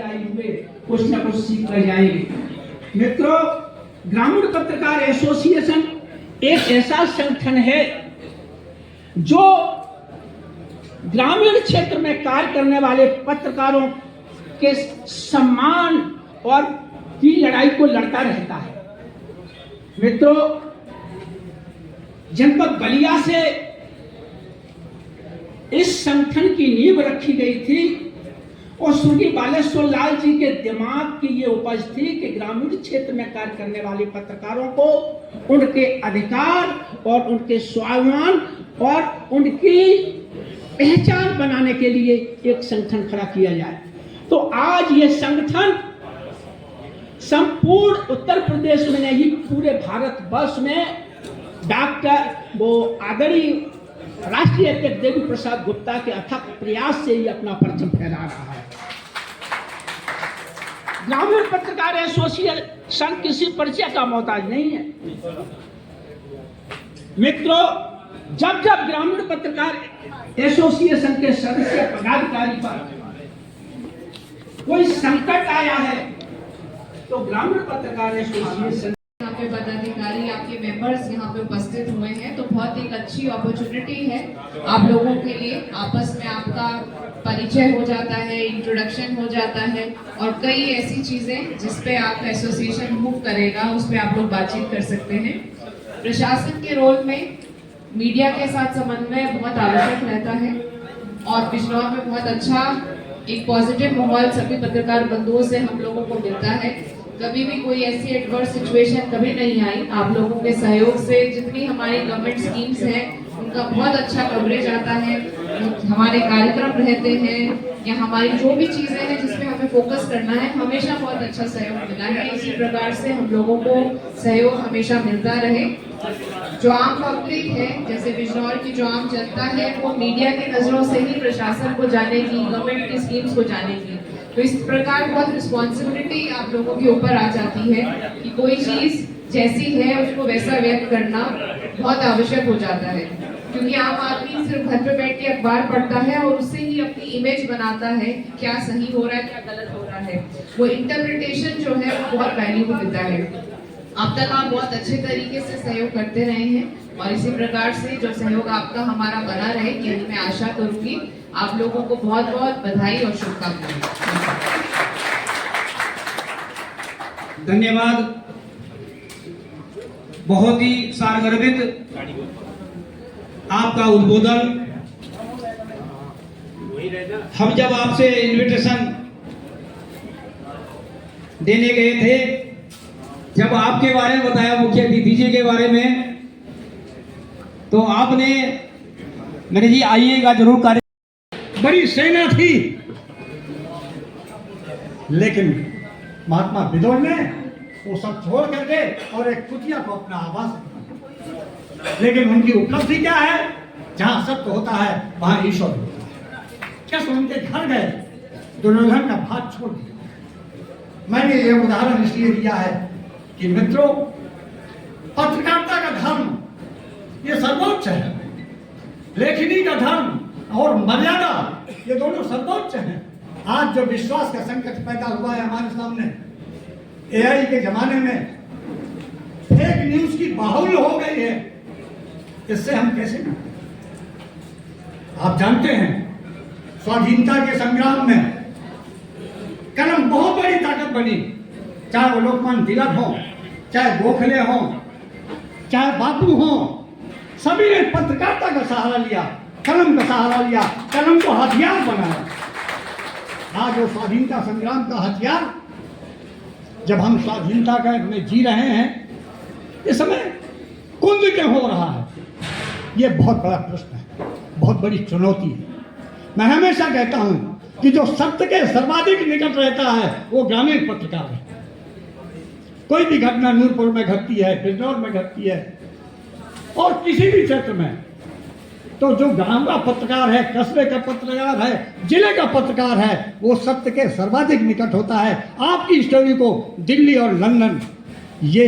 आई हुए कुछ न कुछ सीख कर जाएंगे। मित्रों, ग्रामीण पत्रकार एसोसिएशन एक ऐसा संगठन है जो ग्रामीण क्षेत्र में कार्य करने वाले पत्रकारों के सम्मान और की लड़ाई को लड़ता रहता है। मित्रों, जनपद बलिया से इस संगठन की नींव रखी गई थी और स्वर्गीय बालेश्वर लाल जी के दिमाग की ये उपज थी कि ग्रामीण क्षेत्र में कार्य करने वाले पत्रकारों को उनके अधिकार और उनके स्वाभिमान और उनकी पहचान बनाने के लिए एक संगठन खड़ा किया जाए। तो आज ये संगठन संपूर्ण उत्तर प्रदेश में नहीं, पूरे भारतवर्ष में आदरणीय राष्ट्रीय अध्यक्ष देवी प्रसाद गुप्ता के अथक प्रयास से ही अपना परचम फहरा रहा है। ग्रामीण पत्रकार एसोसिएशन किसी परिचय का मोहताज नहीं है। मित्रों, जब जब ग्रामीण पत्रकार एसोसिएशन के सदस्य पदाधिकारी पर कोई संकट आया है तो ग्रामीण पत्रकार एसोसिएशन यहाँ पे पदाधिकारी, आपके मेंबर्स यहाँ पे उपस्थित हुए हैं, तो बहुत एक अच्छी अपॉर्चुनिटी है आप लोगों के लिए। आपस में आपका परिचय हो जाता है, इंट्रोडक्शन हो जाता है और कई ऐसी चीजें जिस पे आप एसोसिएशन मूव करेगा उस पे आप लोग बातचीत कर सकते हैं। प्रशासन के रोल में मीडिया के साथ समन्वय बहुत आवश्यक रहता है और बिजनौर में बहुत अच्छा एक पॉजिटिव माहौल सभी पत्रकार बंधुओं से हम लोगों को मिलता है। कभी भी कोई ऐसी एडवर्स सिचुएशन कभी नहीं आई। आप लोगों के सहयोग से जितनी हमारी गवर्नमेंट स्कीम्स हैं उनका बहुत अच्छा कवरेज आता है, हमारे कार्यक्रम रहते हैं या हमारी जो भी चीजें हैं जिसमें हमें फोकस करना है, हमेशा बहुत अच्छा सहयोग मिला है। इसी प्रकार से हम लोगों को सहयोग हमेशा मिलता रहे। जो आम पब्लिक है, जैसे बिजनौर की जो आम जनता है, वो मीडिया की नजरों से ही प्रशासन को जानेगी, गवर्नमेंट की स्कीम्स को जानेगी। तो इस प्रकार बहुत रिस्पॉन्सिबिलिटी आप लोगों के ऊपर आ जाती है कि कोई चीज जैसी है उसको वैसा व्यक्त करना बहुत आवश्यक हो जाता है, क्योंकि आम आदमी सिर्फ घर पे बैठ के अखबार पढ़ता है और उससे ही अपनी इमेज बनाता है, क्या सही हो रहा है क्या गलत हो रहा है। वो इंटरप्रिटेशन जो है वो बहुत वैल्यू देता है। अब तक आप बहुत अच्छे तरीके से सहयोग करते रहे हैं और इसी प्रकार से जो सहयोग आपका हमारा बना रहे, यही मैं आशा करूंगी। आप लोगों को बहुत बहुत बधाई और शुभकामनाएं। धन्यवाद। बहुत ही सारगर्भित आपका उद्बोधन। हम जब आपसे इनविटेशन देने गए थे, जब आपके बारे में बताया, मुख्य अतिथि जी के बारे में, तो आपने मैंने जी आइएगा जरूर, कार्य बड़ी सेना थी, लेकिन महात्मा बिदोड़ ने वो सब छोड़ करके और एक कुटिया को अपना आवास बनाया। लेकिन उनकी उपलब्धि क्या है? जहां सत्य होता है वहां ईश्वर होता है। कैसे उनके घर गए, दुर्योधन का भाग छोड़ दिया। मैंने ये उदाहरण इसलिए दिया है कि मित्रों, पत्रकारिता का धर्म ये सर्वोच्च है, लेखनी का धर्म और मर्यादा ये दोनों सर्वोच्च हैं। आज जो विश्वास का संकट पैदा हुआ है हमारे सामने, एआई के जमाने में फेक न्यूज की बाहुल्य हो गई है, इससे हम कैसे निपटें? आप जानते हैं, स्वाधीनता के संग्राम में कलम बहुत बड़ी ताकत बनी। चाहे वो लोकमान्य तिलक हो, चाहे गोखले हो, चाहे बापू हो, सभी ने पत्रकारिता का सहारा लिया, कलम का सहारा लिया, कलम को हथियार बनाया। आज वो स्वाधीनता संग्राम का हथियार, जब हम स्वाधीनता का में जी रहे हैं, इस समय कुंद क्यों हो रहा है? ये बहुत बड़ा प्रश्न है, बहुत बड़ी चुनौती है। मैं हमेशा कहता हूं कि जो सत्य के सर्वाधिक निकट रहता है वो ग्रामीण पत्रकार है। कोई भी घटना नूरपुर में घटती है, बिजनौर में घटती है और किसी भी क्षेत्र में, तो जो गांव का पत्रकार है, कस्बे का पत्रकार है, जिले का पत्रकार है, वो सत्य के सर्वाधिक निकट होता है। आपकी स्टोरी को दिल्ली और लंदन ये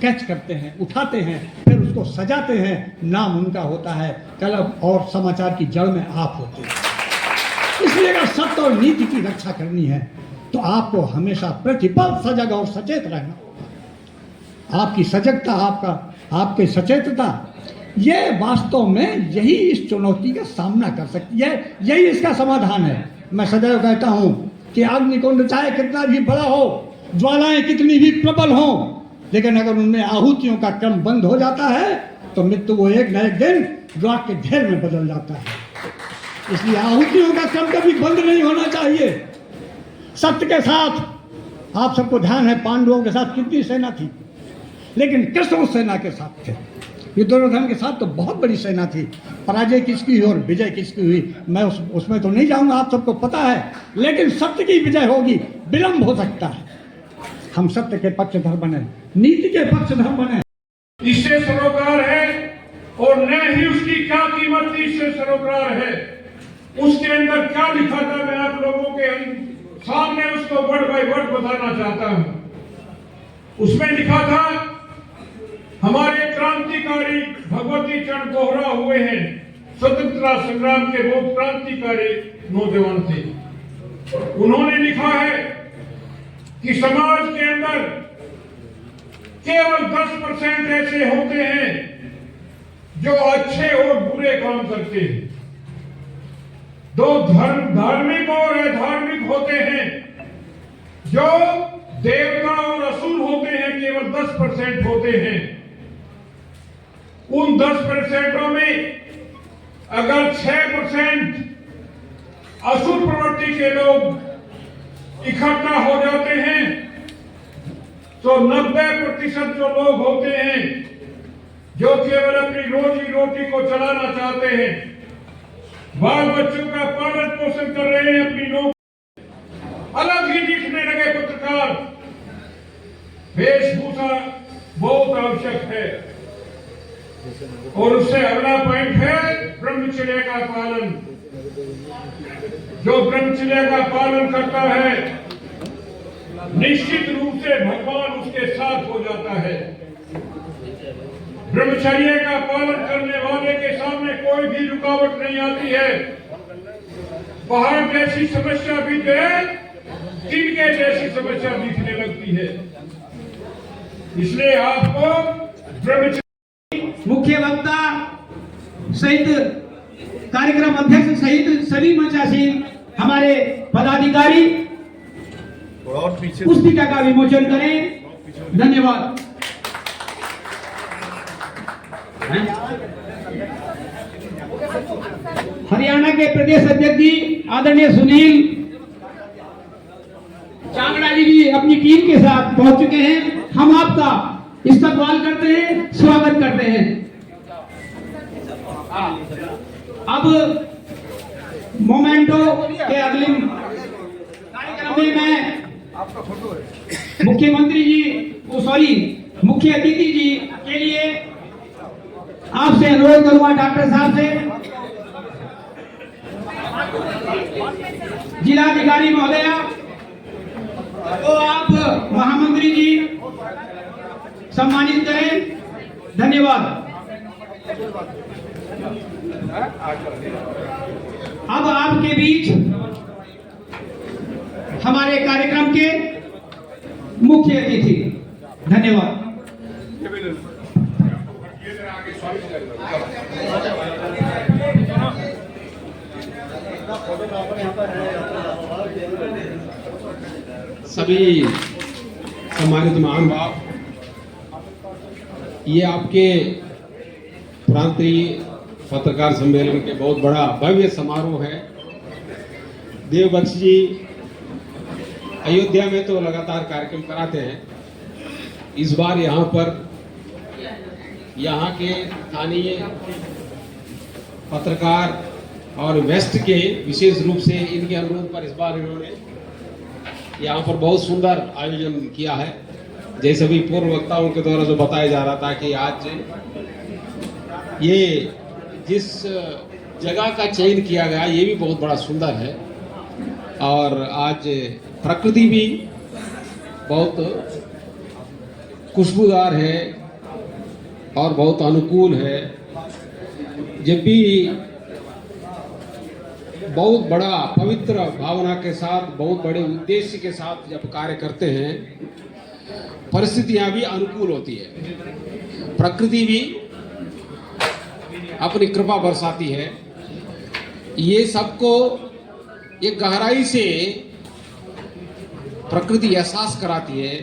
कैच करते हैं, उठाते हैं, फिर उसको सजाते हैं, नाम उनका होता है, कलम और समाचार की जड़ में आप होते हैं। इसलिए अगर सत्य और नीति की रक्षा करनी है तो आपको हमेशा प्रतिपल सजग और सचेत रहना होगा। आपकी सजगता, आपकी सचेतता, ये वास्तव में यही इस चुनौती का सामना कर सकती है, यही इसका समाधान है। मैं सदैव कहता हूँ कि अग्निकुंड चाहे कितना भी बड़ा हो, ज्वालाएं कितनी भी प्रबल हो, लेकिन अगर उनमें आहुतियों का क्रम बंद हो जाता है तो मृत्यु वो एक न एक दिन राख के ढेर में बदल जाता है। इसलिए आहुतियों का क्रम कभी बंद नहीं होना चाहिए। सत्य के साथ, आप सबको ध्यान है, पांडवों के साथ कितनी सेना थी, लेकिन कृष्ण उस सेना के साथ थे। युद्धोधन के साथ तो बहुत बड़ी सेना थी। पराजय किसकी हुई और विजय किसकी हुई, मैं उसमें तो नहीं जाऊंगा, आप सबको पता है। लेकिन सत्य की विजय होगी, विलंब हो सकता है। हम सत्य के पक्षधर बने, नीति के पक्षधर बने। इससे सरोकार है और न ही उसकी क्या कीमत थी, इससे सरोकार है। उसके अंदर क्या लिखा था, मैं आप लोगों के सामने उसको वर्ड बाय वर्ड बताना चाहता हूं। उसमें लिखा था, हमारे क्रांतिकारी भगवती चरण बोहरा हुए हैं, स्वतंत्रता संग्राम के बहुत क्रांतिकारी नौजवान थे। उन्होंने लिखा है कि समाज के अंदर केवल 10% ऐसे होते हैं जो अच्छे और बुरे काम करते हैं। दो धार्मिक और अधार्मिक होते हैं, जो देवता और असुर होते हैं, केवल 10% होते हैं। उन 10% में अगर 6% असुर प्रवृत्ति के लोग इकट्ठा हो जाते हैं तो 90% जो लोग होते हैं जो केवल अपनी रोजी रोटी को चलाना चाहते हैं, बाल बच्चों का पालन पोषण कर रहे हैं, अपनी नौकरी, अलग ही दिखने लगे पत्रकार। वेशभूषा बहुत आवश्यक है। और उससे अगला पॉइंट है ब्रह्मचर्य का पालन। जो ब्रह्मचर्य का पालन करता है, निश्चित रूप से भगवान उसके साथ हो जाता है। ब्रह्मचर्य का पालन करने वाले के सामने कोई भी रुकावट नहीं आती है। पहाड़ जैसी समस्या भी है, तिनके जैसी समस्या दिखने लगती है। इसलिए आपको ब्रह्मचर्य, मुख्य वक्ता सहित कार्यक्रम अध्यक्ष सहित सभी मंचासीन हमारे पदाधिकारी पुस्तिका का विमोचन करें। धन्यवाद। हरियाणा के प्रदेश अध्यक्ष जी आदरणीय सुनील चांगड़ा जी भी अपनी टीम के साथ पहुंच चुके हैं। हम आपका इस्तकबाल करते हैं, स्वागत करते हैं। अब मोमेंटो के अगले कार्यक्रम में मैं मुख्यमंत्री जी, मुख्य अतिथि जी के लिए आपसे अनुरोध करूंगा, डॉक्टर साहब से, जिलाधिकारी महोदया, तो आप महामंत्री जी सम्मानित करें। धन्यवाद। अब आपके बीच हमारे कार्यक्रम के मुख्य अतिथि। धन्यवाद। सभी सम्मानित महानुभाव, ये आपके प्रांतीय पत्रकार सम्मेलन के बहुत बड़ा भव्य समारोह है। देवबख्श जी अयोध्या में तो लगातार कार्यक्रम कराते हैं। इस बार यहाँ पर यहाँ के स्थानीय पत्रकार और वेस्ट के विशेष रूप से इनके अनुरोध पर इस बार इन्होंने यहाँ पर बहुत सुंदर आयोजन किया है। जैसे भी पूर्व वक्ताओं के द्वारा जो बताया जा रहा था कि आज ये जिस जगह का चयन किया गया ये भी बहुत बड़ा सुंदर है, और आज प्रकृति भी बहुत खुशबूदार है और बहुत अनुकूल है। जब भी बहुत बड़ा पवित्र भावना के साथ, बहुत बड़े उद्देश्य के साथ जब कार्य करते हैं, परिस्थितियां भी अनुकूल होती है, प्रकृति भी अपनी कृपा बरसाती है। ये सबको एक गहराई से प्रकृति एहसास कराती है,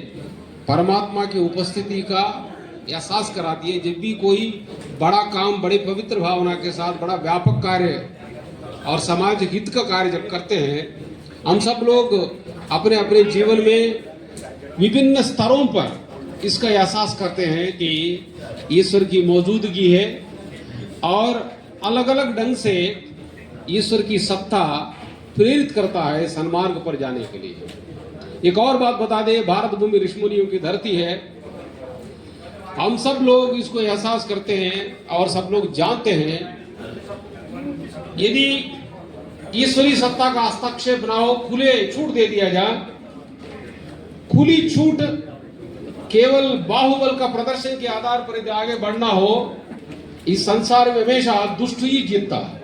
परमात्मा की उपस्थिति का एहसास कराती है। जब भी कोई बड़ा काम बड़े पवित्र भावना के साथ बड़ा व्यापक कार्य और समाज हित का कार्य जब करते हैं, हम सब लोग अपने अपने जीवन में विभिन्न स्तरों पर इसका एहसास करते हैं कि ईश्वर की मौजूदगी है और अलग अलग ढंग से ईश्वर की सत्ता प्रेरित करता है सन्मार्ग पर जाने के लिए। एक और बात बता दें, भारत भूमि ऋषिमुनियों की धरती है। हम सब लोग इसको एहसास करते हैं और सब लोग जानते हैं, यदि ईश्वरी सत्ता का हस्तक्षेप ना हो, खुले छूट दे दिया जाए, खुली छूट केवल बाहुबल का प्रदर्शन के आधार पर यदि आगे बढ़ना हो, इस संसार में हमेशा दुष्ट ही जीतता है।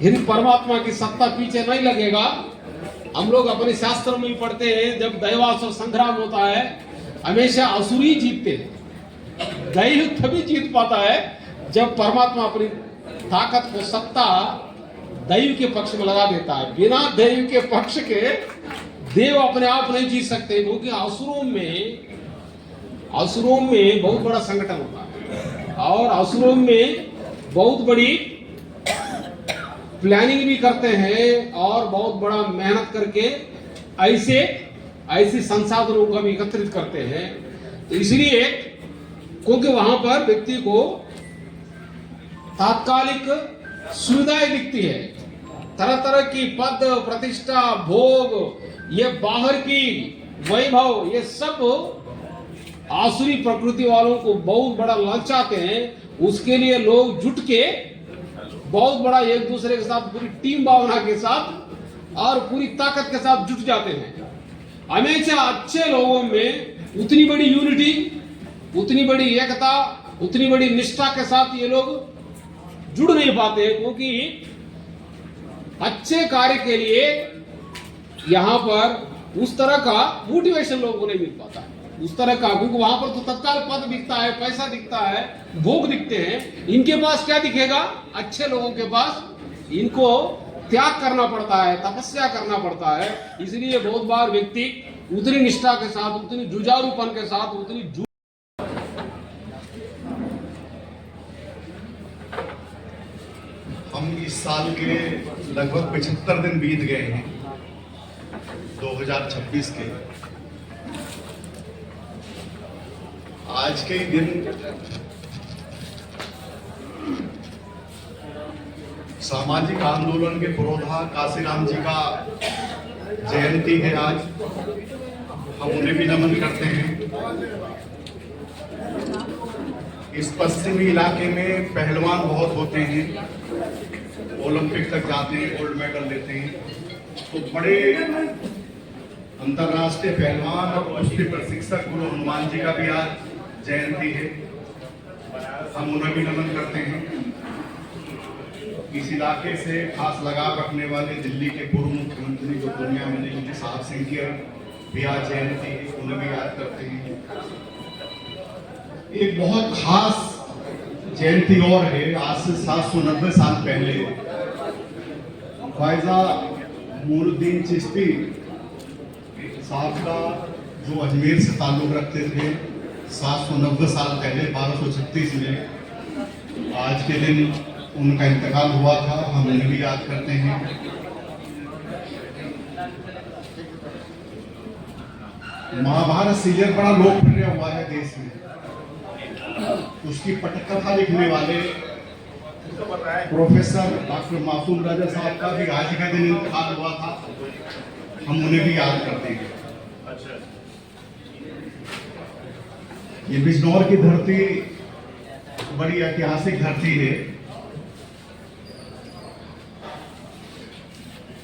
यदि परमात्मा की सत्ता पीछे नहीं लगेगा, हम लोग अपने शास्त्र में भी पढ़ते हैं, जब दैवासुर संग्राम होता है हमेशा असुर ही जीतते हैं। दैव तभी जीत पाता है जब परमात्मा अपनी ताकत को, सत्ता दैव के पक्ष में लगा देता है। बिना दैव के पक्ष के देव अपने आप नहीं जीत सकते, क्योंकि असुरों में बहुत बड़ा संगठन होता है और असुरों में बहुत बड़ी प्लानिंग भी करते हैं और बहुत बड़ा मेहनत करके ऐसे संसाधनों को भी एकत्रित करते हैं। तो इसलिए क्योंकि वहां पर व्यक्ति को तात्कालिक सुविधाएं दिखती है, तरह तरह की पद प्रतिष्ठा भोग, ये बाहर की वैभव, ये सब आसुरी प्रकृति वालों को बहुत बड़ा ललचाते हैं। उसके लिए लोग जुट के बहुत बड़ा एक दूसरे के साथ पूरी टीम भावना के साथ और पूरी ताकत के साथ जुट जाते हैं। हमेशा अच्छे लोगों में उतनी बड़ी यूनिटी, उतनी बड़ी एकता, उतनी बड़ी निष्ठा के साथ ये लोग जुड़ नहीं पाते, क्योंकि अच्छे कार्य के लिए यहां पर उस तरह का मोटिवेशन लोगों को नहीं मिल पाता, उस तरह का, क्योंकि वहां पर तो तत्काल पद दिखता है, पैसा दिखता है, भोग दिखते हैं। इनके पास क्या दिखेगा? अच्छे लोगों के पास इनको त्याग करना पड़ता है, तपस्या करना पड़ता है। इसलिए बहुत बार व्यक्ति उतनी निष्ठा के साथ, उतनी जुझारूपन के साथ, उतनी हम इस साल के लगभग 75 दिन बीत गए हैं 2026 के। आज के ही दिन सामाजिक आंदोलन के पुरोधा काशीराम जी का जयंती है। आज हम उन्हें भी नमन करते हैं। इस पश्चिमी इलाके में पहलवान बहुत होते हैं, ओलंपिक तक जाते हैं, गोल्ड मेडल लेते हैं। तो बड़े अंतर्राष्ट्रीय पहलवान और कुश्ती प्रशिक्षक गुरु हनुमान जी का भी आज जयंती है। हम उन्हें भी नमन करते हैं। इस इलाके से खास लगाव रखने वाले दिल्ली के पूर्व मुख्यमंत्री जो दुनिया में नहीं है, साहब सिंह की भी आज जयंती है, उन्हें भी याद करते हैं। एक बहुत खास जयंती और है। आज से 790 साल पहले ख्वाजा मोइनुद्दीन चिश्ती साहब का, जो अजमेर से ताल्लुक रखते थे, 790 साल पहले 1236 में आज के दिन उनका इंतकाल हुआ था। हम उन्हें भी याद करते हैं। महाभारत सीरियल बड़ा लोकप्रिय हुआ है देश में। उसकी पटकथा लिखने वाले प्रोफेसर डॉक्टर मासूम राजा साहब का भी आज के दिन इंतकाल हुआ था। हम उन्हें भी याद करते हैं। ये बिजनौर की धरती बड़ी ऐतिहासिक धरती है।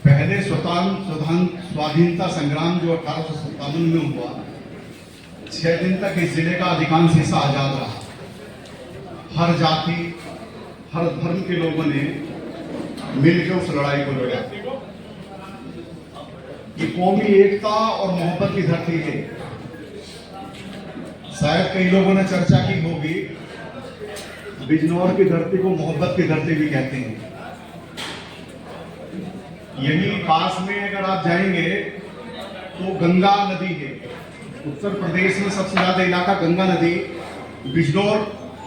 पहले स्वाधीनता संग्राम जो 1857 में हुआ, 6 दिन तक इस जिले का अधिकांश हिस्सा आजाद रहा। हर जाति, हर धर्म के लोगों ने मिलकर उस लड़ाई को लड़ा। ये कौमी एकता और मोहब्बत की धरती है। शायद कई लोगों ने चर्चा की होगी, बिजनौर की धरती को मोहब्बत की धरती भी कहते हैं। यही पास में अगर आप जाएंगे तो गंगा नदी है। उत्तर प्रदेश में सबसे ज्यादा इलाका गंगा नदी बिजनौर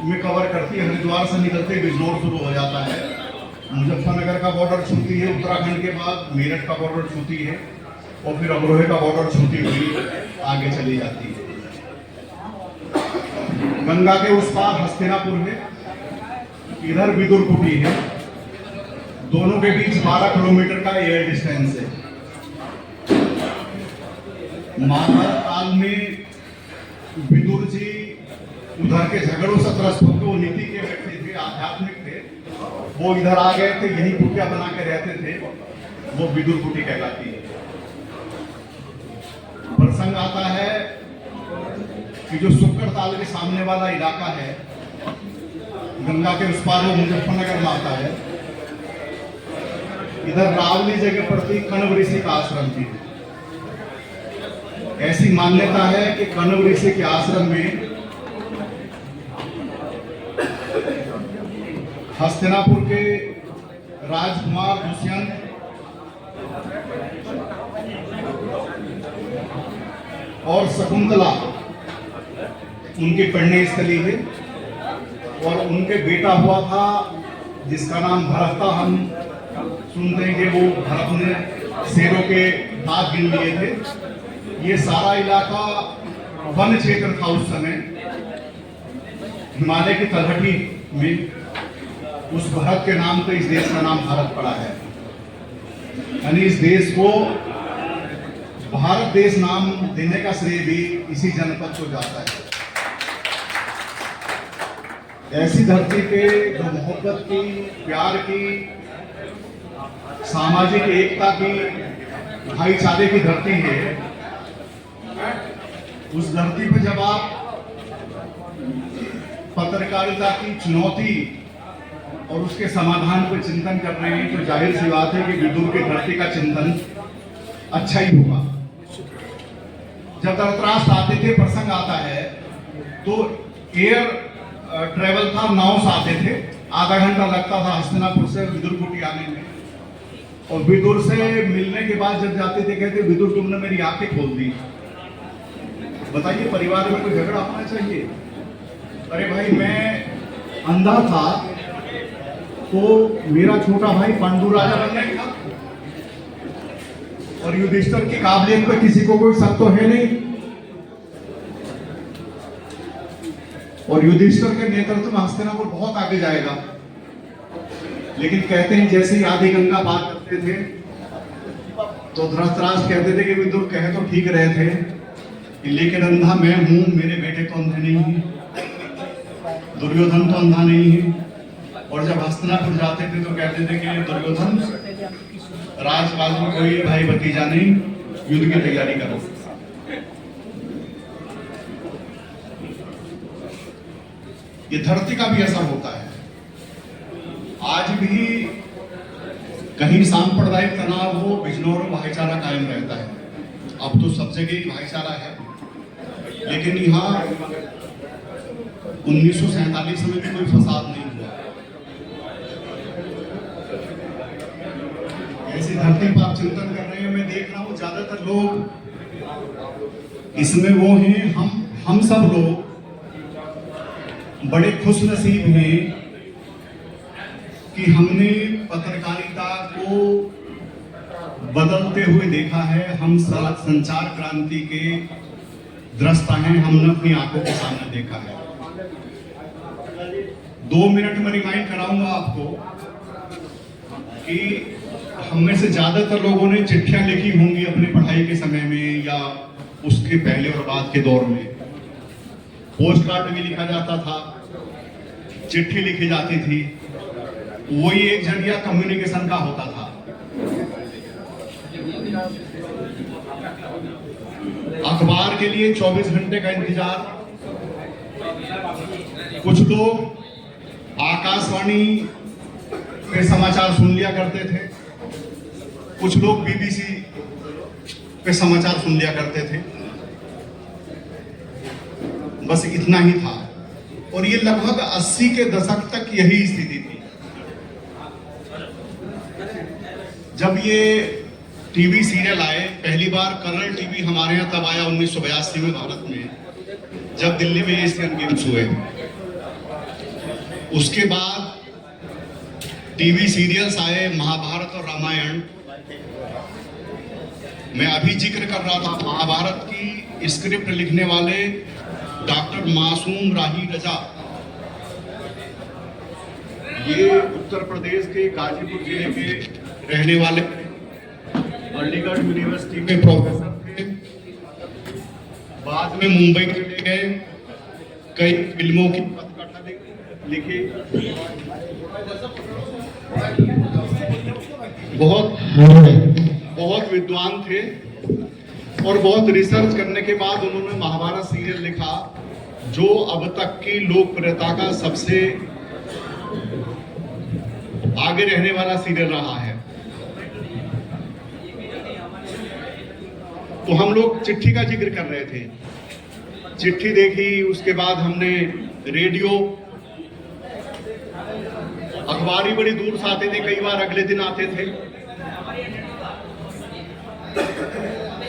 में कवर करती है। हरिद्वार से निकलते बिजनौर शुरू हो जाता है, मुजफ्फरनगर का बॉर्डर छूती है, उत्तराखंड के बाद मेरठ का बॉर्डर छूती है और फिर अमरोहे का बॉर्डर छूती हुई आगे चली जाती है। गंगा के उस पार हस्तिनापुर है, इधर विदुर कुटी है। दोनों के बीच 12 किलोमीटर का एयर डिस्टेंस है। महाभारत काल में विदुर जी उधर के झगड़ों से त्रस्त होकर वो नीति के व्यक्ति थे, आध्यात्मिक थे। वो इधर आ गए थे, यही कुटिया बना के रहते थे, वो विदुर कुटी कहलाती है। प्रसंग आता है कि जो शुक्र ताल के सामने वाला इलाका है, गंगा के उस पार वो मुजफ्फरनगर में आता है। इधर रावली जगह पड़ती कण्व ऋषि का आश्रम थी। ऐसी मान्यता है कि कण्व ऋषि के आश्रम में हस्तिनापुर के राजकुमार दुष्यंत और शकुंतला उनकी पढ़ने स्थली है और उनके बेटा हुआ था जिसका नाम भरत था। हम सुनते हैं कि वो भरत ने शेरों के दांत गिन लिए थे। ये सारा इलाका वन क्षेत्र था उस समय। हिमालय की तलहटी में उस भरत के नाम पे इस देश का नाम भारत पड़ा है। यानी इस देश को भारत देश नाम देने का श्रेय भी इसी जनपद को जाता है। ऐसी धरती पे जो मोहब्बत की, प्यार की, सामाजिक एकता की, भाईचारे की धरती है, उस धरती पे जब आप पत्रकारिता की चुनौती और उसके समाधान पर चिंतन कर रहे हैं तो जाहिर सी बात है कि विदुर की धरती का चिंतन अच्छा ही होगा। जब धृतराष्ट्र आते थे, प्रसंग आता है तो एयर ट्रेवल था, नाव से आते थे। आधा घंटा लगता था हस्तिनापुर से विदुर कुटी आने में। और विदुर से मिलने के बाद जब जाते थे कहते विदुर तुमने मेरी आंखें खोल दी। बताइए, परिवार में कोई झगड़ा होना चाहिए? अरे भाई, मैं अंधा था तो मेरा छोटा भाई पांडु राजा बनने का, और युधिष्ठिर की काबिलियत पर किसी को कोई शक तो है नहीं। और युधिष्ठिर के नेतृत्व में हस्तिनापुर बहुत आगे जाएगा। लेकिन कहते हैं जैसे ही आधी गंगा पार करते थे तो धृतराष्ट्र कहते थे कि विदुर कहे तो ठीक रहे थे, लेकिन अंधा मैं हूं, मेरे बेटे तो अंधे नहीं है, दुर्योधन तो अंधा नहीं है। और जब हस्तिनापुर जाते थे तो कहते थे कि दुर्योधन, राजपाल में कोई भाई भतीजा नहीं, युद्ध की तैयारी करो। ये धरती का भी असर होता है। आज भी कहीं सांप्रदायिक तनाव हो, बिजनौर में भाईचारा कायम रहता है। अब तो सब जगह ही भाईचारा है, लेकिन यहाँ 1947 में भी कोई फसाद नहीं हुआ। ऐसी धरती पर आप चिंतन कर रहे हैं, मैं देख रहा हूँ ज्यादातर लोग इसमें वो हैं, हम सब लोग बड़े खुश नसीब हैं कि हमने पत्रकारिता को बदलते हुए देखा है। हम संचार क्रांति के दृष्टा हैं, हमने अपनी आंखों के सामने देखा है। 2 मिनट में रिमाइंड कराऊंगा आपको कि हम में से ज्यादातर लोगों ने चिट्ठियां लिखी होंगी अपनी पढ़ाई के समय में या उसके पहले और बाद के दौर में। पोस्ट कार्ड भी लिखा जाता था, चिट्ठी लिखी जाती थी, वही एक जरिया कम्युनिकेशन का होता था। अखबार के लिए 24 घंटे का इंतजार। कुछ लोग आकाशवाणी पे समाचार सुन लिया करते थे, कुछ लोग बीबीसी पे समाचार सुन लिया करते थे, बस इतना ही था। और ये लगभग 80 के दशक तक यही स्थिति थी। जब ये टीवी सीरियल आए, पहली बार कलर टीवी हमारे यहाँ तब आया 1982 में भारत में, जब दिल्ली में एशियन गेम्स हुए। उसके बाद टीवी सीरियल्स आए, महाभारत और रामायण। मैं अभी जिक्र कर रहा था, महाभारत की स्क्रिप्ट लिखने वाले डॉक्टर मासूम राही रजा, ये उत्तर प्रदेश के गाजीपुर जिले के रहने वाले, अलीगढ़ यूनिवर्सिटी में प्रोफेसर थे, बाद में मुंबई चले गए, कई फिल्मों की पटकथा लिखी, बहुत विद्वान थे। और बहुत रिसर्च करने के बाद उन्होंने महाभारत सीरियल लिखा, जो अब तक की लोकप्रियता का सबसे आगे रहने वाला सीरियल रहा है। तो हम लोग चिट्ठी का जिक्र कर रहे थे, चिट्ठी देखी, उसके बाद हमने रेडियो, अखबारी बड़ी दूर से आते थे, कई बार अगले दिन आते थे।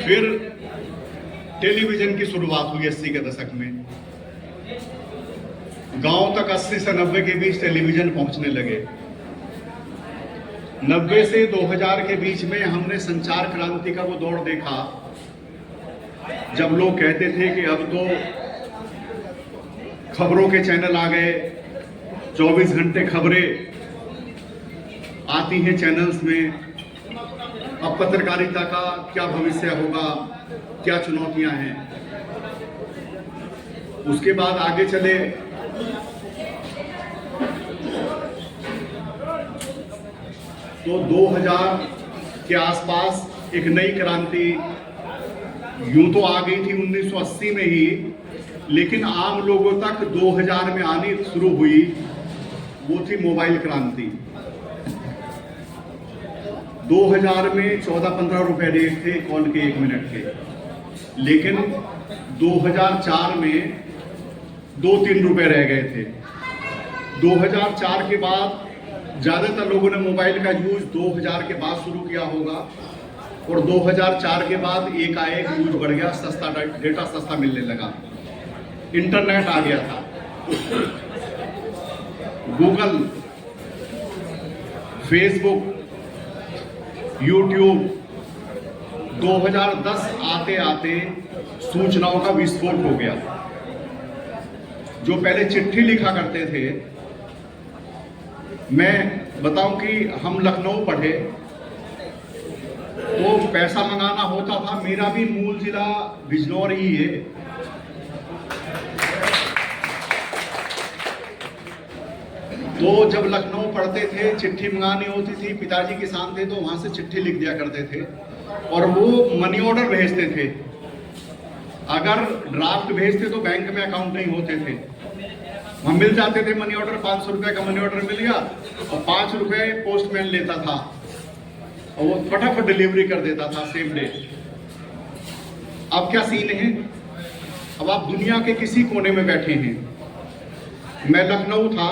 फिर टेलीविजन की शुरुआत हुई 80 के दशक में। गांव तक 80 से 90 के बीच टेलीविजन पहुंचने लगे। 90 से 2000 के बीच में हमने संचार क्रांति का वो दौर देखा, जब लोग कहते थे कि अब तो खबरों के चैनल आ गए, 24 घंटे खबरें आती हैं चैनल्स में, अब पत्रकारिता का क्या भविष्य होगा, क्या चुनौतियां हैं। उसके बाद आगे चले, तो 2000 के आसपास एक नई क्रांति यूं तो आ गई थी 1980 में ही, लेकिन आम लोगों तक 2000 में आनी शुरू हुई, वो थी मोबाइल क्रांति। 2000 में 14-15 रुपए रेट थे कॉल के 1 मिनट के, लेकिन 2004 में 2-3 रुपए रह गए थे। 2004 के बाद ज्यादातर लोगों ने मोबाइल का यूज 2000 के बाद शुरू किया होगा, और 2004 के बाद एकाएक यूज बढ़ गया, सस्ता डेटा सस्ता मिलने लगा, इंटरनेट आ गया था। गूगल, फेसबुक, यूट्यूब, 2010 आते आते सूचनाओं का विस्फोट हो गया। जो पहले चिट्ठी लिखा करते थे, मैं बताऊं कि हम लखनऊ पढ़े तो पैसा मंगाना होता था, मेरा भी मूल जिला बिजनौर ही है। तो जब लखनऊ पढ़ते थे, चिट्ठी मंगानी होती थी, पिताजी किसान थे तो वहां से चिट्ठी लिख दिया करते थे, और वो मनी ऑर्डर भेजते थे। अगर ड्राफ्ट भेजते तो बैंक में अकाउंट नहीं होते थे, वहां मिल जाते थे मनी ऑर्डर, 500 रुपए का मनी ऑर्डर मिल गया, और 5 रुपए पोस्टमैन लेता था, और वो फटाफट डिलीवरी कर देता था सेम डे। अब क्या सीन है, अब आप दुनिया के किसी कोने में बैठे हैं। मैं लखनऊ था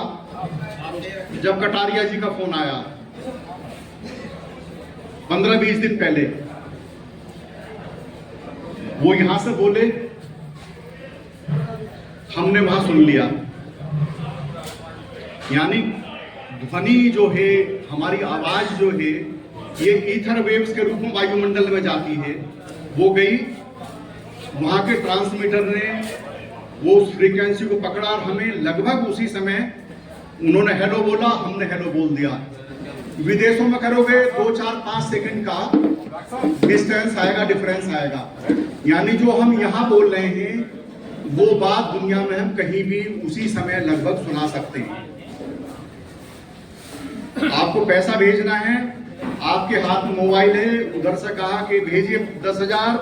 जब कटारिया जी का फोन आया 15-20 दिन पहले, वो यहां से बोले, हमने वहां सुन लिया। यानी ध्वनि जो है, हमारी आवाज जो है, ये ईथर वेव्स के रूप में वायुमंडल में जाती है, वो गई, वहां के ट्रांसमीटर ने वो उस फ्रीक्वेंसी को पकड़ा, और हमें लगभग उसी समय उन्होंने हेलो बोला, हमने हेलो बोल दिया। विदेशों में करोगे 2-4-5 सेकंड का डिस्टेंस आएगा, डिफरेंस आएगा। यानी जो हम यहाँ बोल रहे हैं वो बात दुनिया में हम कहीं भी उसी समय लगभग सुना सकते हैं। आपको पैसा भेजना है, आपके हाथ में मोबाइल है, उधर से कहा कि भेजिए 10,000,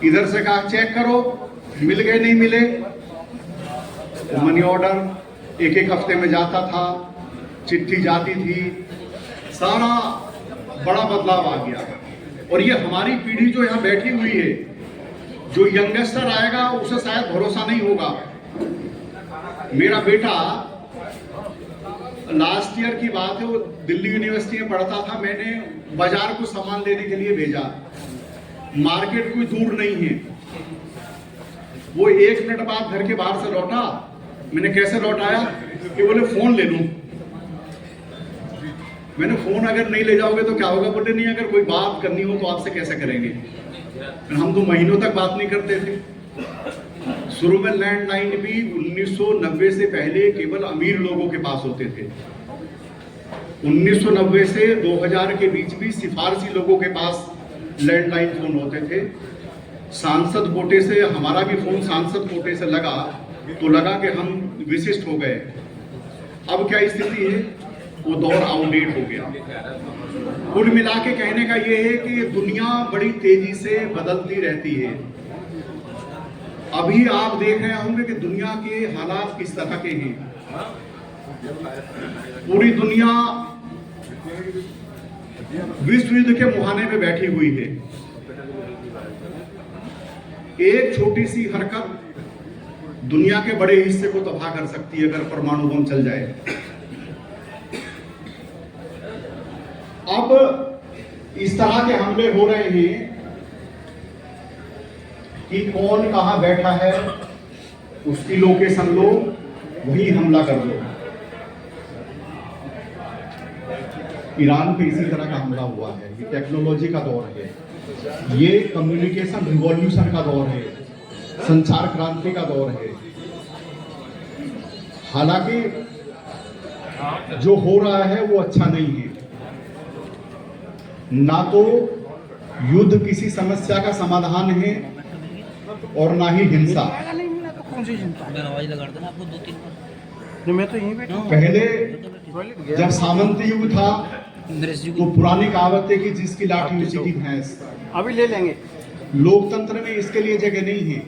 इधर से कहा चेक करो, मिल गए नहीं मिले। मनी ऑर्डर 1-1 हफ्ते में जाता था, चिट्ठी जाती थी, सारा बड़ा बदलाव आ गया। और ये हमारी पीढ़ी जो यहाँ बैठी हुई है, जो यंगस्टर आएगा उसे शायद भरोसा नहीं होगा। मेरा बेटा लास्ट ईयर की बात है, वो दिल्ली यूनिवर्सिटी में पढ़ता था। मैंने बाजार को सामान लेने के लिए भेजा, मार्केट कोई दूर नहीं है। वो 1 मिनट बाद घर के बाहर से लौटा। मैंने कैसे लौटाया कि बोले फोन ले लूं। मैंने फोन अगर नहीं ले जाओगे तो क्या होगा? बोले नहीं, अगर कोई बात करनी हो तो आपसे कैसे करेंगे। हम तो महीनों तक बात नहीं करते थे। शुरू में लैंडलाइन भी 1990 से पहले केवल अमीर लोगों के पास होते थे। 1990 से 2000 के बीच भी सिफारसी लोगों के पास लैंडलाइन फोन होते थे। सांसद कोटे से हमारा भी फोन सांसद कोटे से लगा तो लगा कि हम विशिष्ट हो गए। अब क्या स्थिति है? वो दौर आउटडेट हो गया। कुल मिला के कहने का ये है कि दुनिया बड़ी तेजी से बदलती रहती है। अभी आप देख रहे होंगे कि दुनिया के हालात किस तरह के हैं। पूरी दुनिया विश्व युद्ध के मुहाने पे बैठी हुई है। एक छोटी सी हरकत दुनिया के बड़े हिस्से को तबाह कर सकती है अगर परमाणु बम चल जाए। अब इस तरह के हमले हो रहे हैं कि कौन कहां बैठा है उसकी लोकेशन लो, वही हमला कर दो। ईरान पे इसी तरह का हमला हुआ है। ये टेक्नोलॉजी का दौर है, ये कम्युनिकेशन रिवॉल्यूशन का दौर है, संचार क्रांति का दौर है। हालांकि जो हो रहा है वो अच्छा नहीं है। ना तो युद्ध किसी समस्या का समाधान है और ना ही हिंसा। पहले जब सामंती युग था तो पुरानी कहावत है कि जिसकी लाठी उसी की भैंस। अभी ले लेंगे। लोकतंत्र में इसके लिए जगह नहीं है।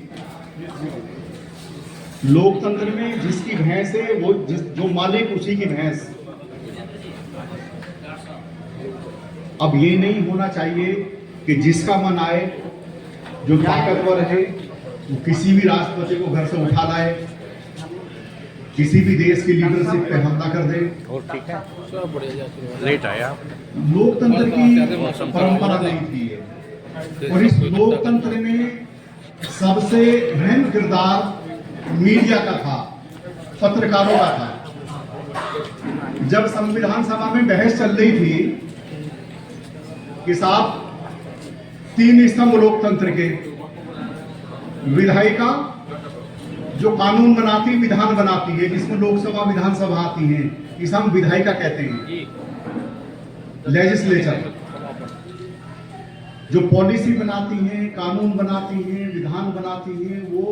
लोकतंत्र में जिसकी भैंस है वो जो मालिक उसी की भैंस। अब ये नहीं होना चाहिए कि जिसका मन आए, जो ताकतवर है, वो किसी भी राष्ट्रपति को घर से उठा लाए, किसी भी देश की लीडरशिप पे हमला कर दे। और ठीक है, लेट आया। लोकतंत्र की परंपरा नहीं थी। और इस लोकतंत्र में सबसे अहम किरदार मीडिया का था, पत्रकारों का था। जब संविधान सभा में बहस चल रही थी कि साहब 3 स्तंभ लोकतंत्र के, विधायिका जो कानून बनाती, विधान बनाती है, जिसमें लोकसभा विधानसभा आती है, इसे हम विधायिका कहते हैं। लेजिस्लेचर जो पॉलिसी बनाती है, कानून बनाती है, विधान बनाती है, वो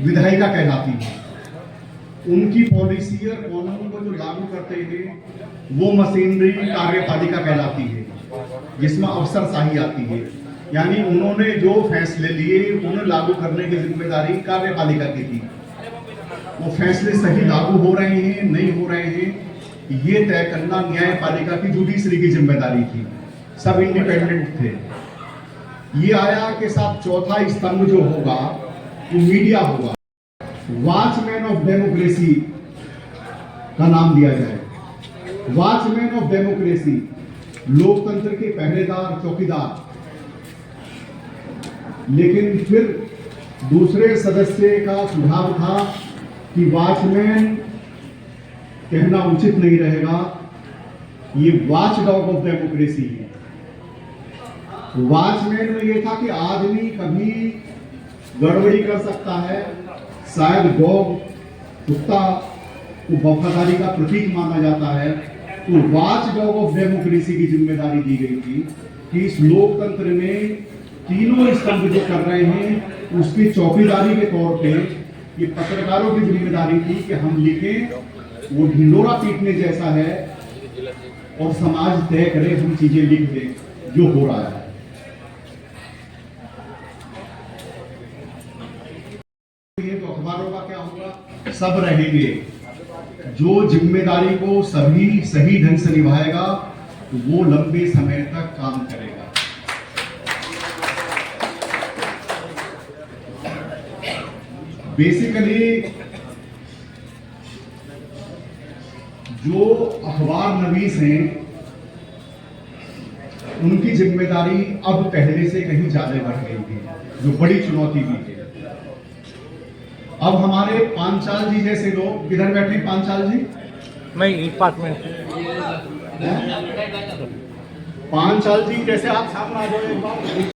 विधायिका कहलाती है। उनकी पॉलिसी और कानून को जो लागू करते हैं वो मशीनरी कार्यपालिका कहलाती है, जिसमें अफसरशाही आती है। यानी उन्होंने जो फैसले लिए उन्हें लागू करने की जिम्मेदारी कार्यपालिका की थी। वो फैसले सही लागू हो रहे हैं नहीं हो रहे हैं ये तय करना न्यायपालिका की, जुडिशरी की जिम्मेदारी थी। सब इंडिपेंडेंट थे। ये आया कि साहब चौथा स्तंभ जो होगा वो मीडिया होगा। वॉचमैन ऑफ डेमोक्रेसी का नाम दिया जाए। वॉचमैन ऑफ डेमोक्रेसी, लोकतंत्र के पहरेदार, चौकीदार। लेकिन फिर दूसरे सदस्य का सुझाव था कि वॉचमैन कहना उचित नहीं रहेगा, ये वॉच डॉग ऑफ डेमोक्रेसी है। वॉचमैन में ये था कि आदमी कभी गड़बड़ी कर सकता है। शायद डॉग, कुत्ता को वफादारी का प्रतीक माना जाता है, तो वॉच डॉग ऑफ डेमोक्रेसी की जिम्मेदारी दी गई थी कि इस लोकतंत्र में तीनों स्तंभ जो कर रहे हैं उसकी चौकीदारी के तौर पे ये पत्रकारों की जिम्मेदारी थी कि हम लिखें, वो ढिंडोरा पीटने जैसा है, और समाज तय करे, हम चीजें लिख दें जो हो रहा है। तो अखबारों का क्या होगा? सब रहेंगे। जो जिम्मेदारी को सभी सही ढंग से निभाएगा वो लंबे समय तक काम करेगा। बेसिकली जो अखबार नवीस हैं उनकी जिम्मेदारी अब पहले से कहीं ज्यादा बढ़ गई है, जो बड़ी चुनौती भी है। अब हमारे पांचाल जी जैसे लोग किधर बैठे? पांचाल जी नहीं, डिपार्टमेंट पांचाल जी जैसे आप सामने आ जाओ एक बार।